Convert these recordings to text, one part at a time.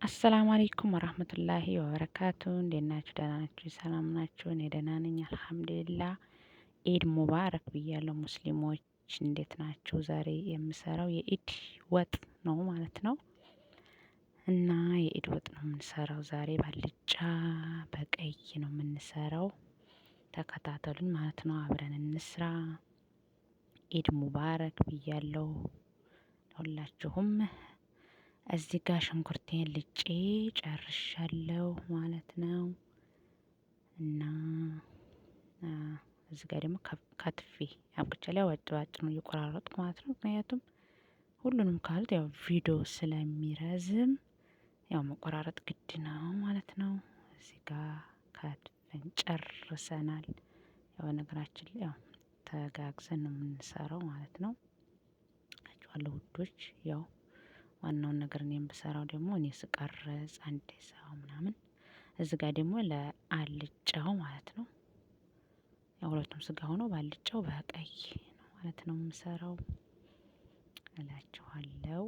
አሰላሙ አለይኩም ወራህመቱላሂ ወበረካቱ። እንዴት ናችሁ? ደህና ናችሁ? ሰላም ናችሁ? እኔ ደህና ነኝ አልሐምዱሊላህ። ኢድ ሙባረክ ብያለሁ። ሙስሊሞች እንዴት ናችሁ? ዛሬ የምሰራው የኢድ ወጥ ነው ማለት ነው እና የኢድ ወጥ ነው የምንሰራው ዛሬ ባልጫ በቀይ ነው የምንሰራው። ተከታተሉኝ ማለት ነው፣ አብረን እንስራ። ኢድ ሙባረክ ብያለሁ ሁላችሁም። እዚህ ጋር ሽንኩርቴን ልጬ ጨርሻለሁ ማለት ነው እና እዚህ ጋር ደግሞ ከትፌ አብቅቻለሁ። ያው ወጥ ነው እየቆራረጥኩ ማለት ነው። ምክንያቱም ሁሉንም ካሉት ያው ቪዲዮ ስለሚረዝም ያው መቆራረጥ ግድ ነው ማለት ነው። እዚህ ጋር ከትፈን ጨርሰናል። ያው ነገራችን ላይ ያው ተጋግዘን ነው የምንሰራው ማለት ነው። አጭዋለሁ ውዶች። ያው ዋናውን ነገር እኔ የምሰራው ደግሞ እኔ ስቀርጽ አንዴ ሰው ምናምን እዚህ ጋር ደግሞ ለአልጫው ማለት ነው። ያው ሁለቱም ስጋ ሆኖ ባልጫው በቀይ ነው ማለት ነው የምሰራው እላችኋለሁ።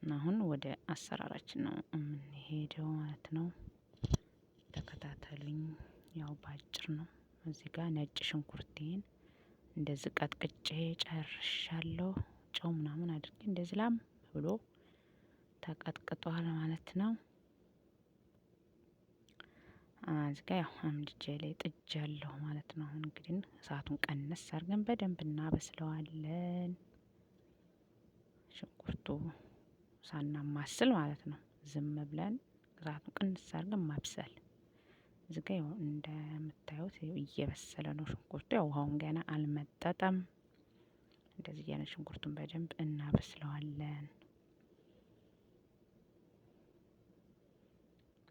እና አሁን ወደ አሰራራችን ነው የምንሄደው ማለት ነው። ተከታተሉኝ። ያው ባጭር ነው። እዚህ ጋር ነጭ ሽንኩርቴን እንደዚህ ቀጥቅጬ ጨርሻለሁ። ጨው ምናምን አድርጌ እንደዚህ ላም ብሎ ተቀጥቅጧል ማለት ነው። እዚህ ጋር ያው አምድጄ ላይ ጥጃለሁ ማለት ነው። አሁን እንግዲህ እሳቱን ቀነስ አድርገን በደንብ እናበስለዋለን። ሽንኩርቱ ሳናማስል ማለት ነው። ዝም ብለን እሳቱን ቅንስ አድርገን ማብሰል። እዚህ ጋር ያው እንደምታዩት እየበሰለ ነው ሽንኩርቱ። ያው ውሃውን ገና አልመጠጠም። እንደዚህ እያለ ሽንኩርቱን በደንብ እናበስለዋለን።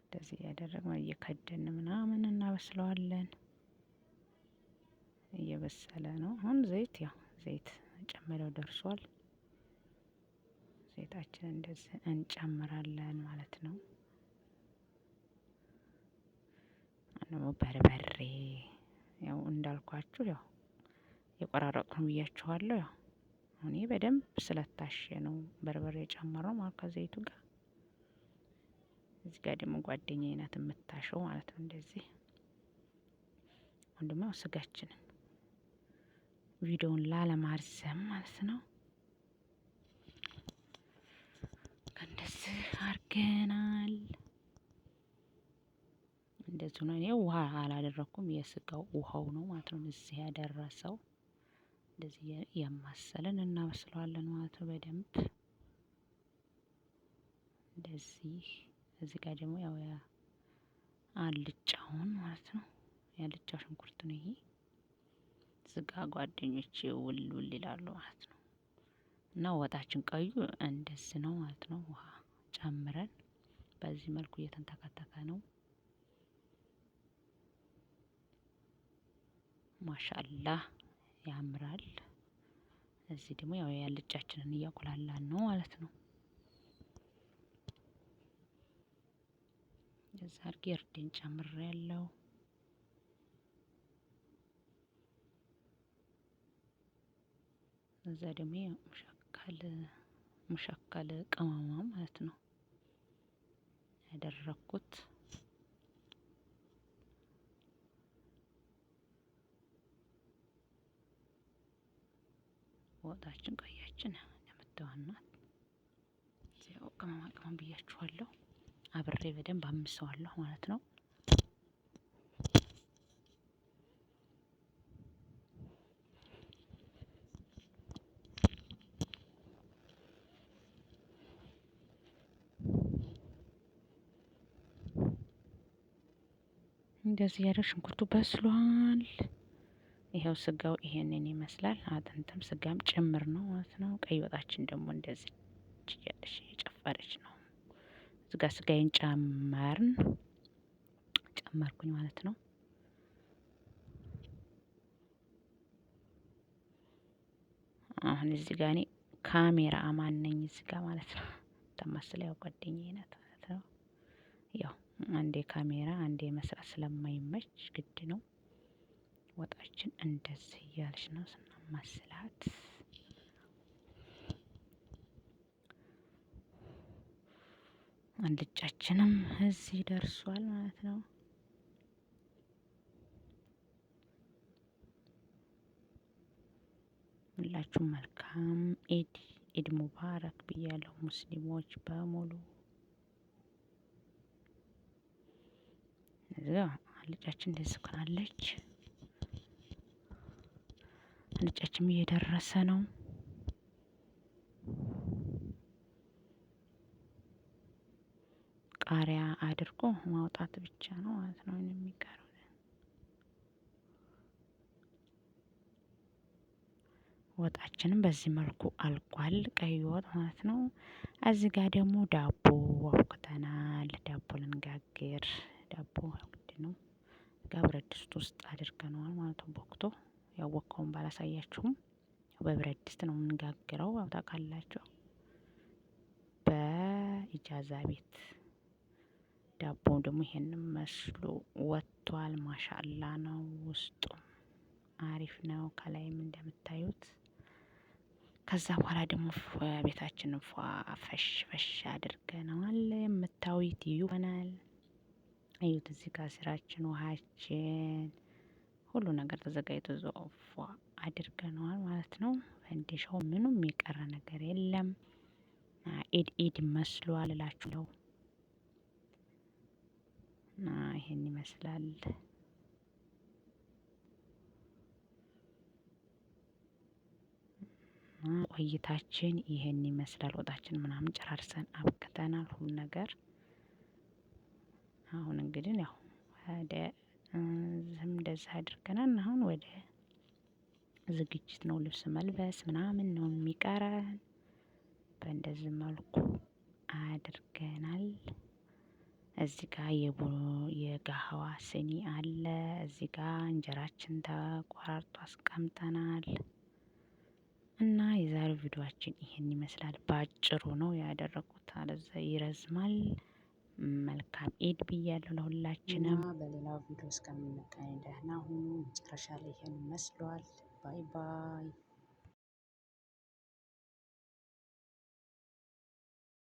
እንደዚህ እያደረግን እየከደን ምናምን እናበስለዋለን። እየበሰለ ነው። አሁን ዘይት ጨምረው ደርሷል። ዘይታችንን እንደዚህ እንጨምራለን ማለት ነው። ደግሞ በርበሬ ያው እንዳልኳችሁ ያው የቆራረጥኩ ነው ብያችኋለሁ። ያው እኔ በደንብ ስለታሸ ነው በርበሬ የጨመረው ማለት ከዘይቱ ጋር። እዚህ ጋር ደግሞ ጓደኛዬ ናት የምታሸው ማለት ነው እንደዚህ። አሁን ደግሞ ስጋችንን ቪዲዮውን ላለማርዘም ማለት ነው እንደዚህ አርገናል። እንደዚህ ነው። እኔ ውሃ አላደረኩም። የስጋው ውሃው ነው ማለት ነው እዚህ ያደረሰው። እንደዚህ እያማሰልን እናበስለዋለን ማለት ነው በደንብ እንደዚህ። እዚህ ጋር ደግሞ ያው አልጫውን ማለት ነው ያልጫው ሽንኩርት ነው ይሄ። ስጋ ጓደኞቼ ውል ውል ይላሉ ማለት ነው። እና ወጣችን ቀዩ እንደዚህ ነው ማለት ነው። ውሃ ጨምረን በዚህ መልኩ እየተንተከተከ ነው። ማሻአላህ ያምራል። እዚህ ደግሞ ያው ያልጫችንን እያቁላላን ነው ማለት ነው። እዛ አርጌ እርዴን ጨምሬያለሁ። እዛ ደግሞ ሙሸከል ቅመማ ማለት ነው ያደረኩት። ወጣችን ቀያችን እንደምታዋናት ያው ቅመማ ቅመም ብያችኋለሁ። አብሬ በደንብ አምሰዋለሁ ማለት ነው። እንደዚህ ያለው ሽንኩርቱ በስሏል። ይኸው ስጋው ይሄንን ይመስላል። አጥንትም ስጋም ጭምር ነው ማለት ነው። ቀይ ወጣችን ደግሞ እንደዚህ እያለች እየጨፈረች ነው። እዚህ ጋር ስጋዬን ጨመርኩኝ ማለት ነው። አሁን እዚህ ጋር እኔ ካሜራ አማን ነኝ እዚህ ጋር ማለት ነው። ተማስለ ያው ጓደኛዬ ናት ማለት ነው። ያው አንዴ ካሜራ አንዴ መስራት ስለማይመች ግድ ነው። ወጣችን እንደዚህ እያለች ነው ስናማስላት። አልጫችንም እዚህ ደርሷል ማለት ነው። ሁላችሁም መልካም ኢድ ሙባረክ ብያለሁ ሙስሊሞች በሙሉ። እዛ አልጫችን ትስካለች። አልጫችም እየደረሰ ነው። ቃሪያ አድርጎ ማውጣት ብቻ ነው ማለት ነው የሚቀረው። ወጣችንም በዚህ መልኩ አልቋል፣ ቀይ ወጥ ማለት ነው። እዚህ ጋር ደግሞ ዳቦ አቡክተናል። ዳቦ ልንጋግር፣ ዳቦ ግድ ነው። ጋር ብረት ድስት ውስጥ አድርገነዋል ማለት ነው። ቦክቶ ያወቀውን ባላሳያችሁም በብረት ድስት ነው የምንጋግረው፣ ታውቃላችሁ። በኢጃዛ ቤት ዳቦ ደግሞ ይሄንን መስሎ ወጥቷል። ማሻአላ ነው። ውስጡ አሪፍ ነው፣ ከላይም እንደምታዩት። ከዛ በኋላ ደግሞ ቤታችንን ፈሽ አድርገነዋል። የምታዩት ይሆናል። እዩት፣ እዚህ ጋር ስራችን፣ ውሃችን፣ ሁሉ ነገር ተዘጋጅቶ ፏ አድርገነዋል ማለት ነው። ፈንዲሻው ምንም የቀረ ነገር የለም። ኢድ መስሏል እላችሁ ነው። ይሄን ይመስላል። ቆይታችን ይሄን ይመስላል። ወጣችን ምናምን ጨራርሰን አብቅተናል ሁሉ ነገር። አሁን እንግዲህ ያው ወደ እንደዚህ አድርገናል። አሁን ወደ ዝግጅት ነው፣ ልብስ መልበስ ምናምን ነው የሚቀረን። በእንደዚህ መልኩ አድርገናል። እዚህ ጋር የጋህዋ ስኒ አለ። እዚህ ጋር እንጀራችን ተቆራርጦ አስቀምጠናል። እና የዛሬው ቪዲዮአችን ይሄን ይመስላል። በአጭሩ ነው ያደረኩት፣ አለዛ ይረዝማል። መልካም ኢድ ብያለሁ ለሁላችንም። በሌላው ቪዲዮ እስከምንገናኝ ደህና ሁኑ። መጨረሻ ላይ ይሄን መስሏል። ባይ ባይ።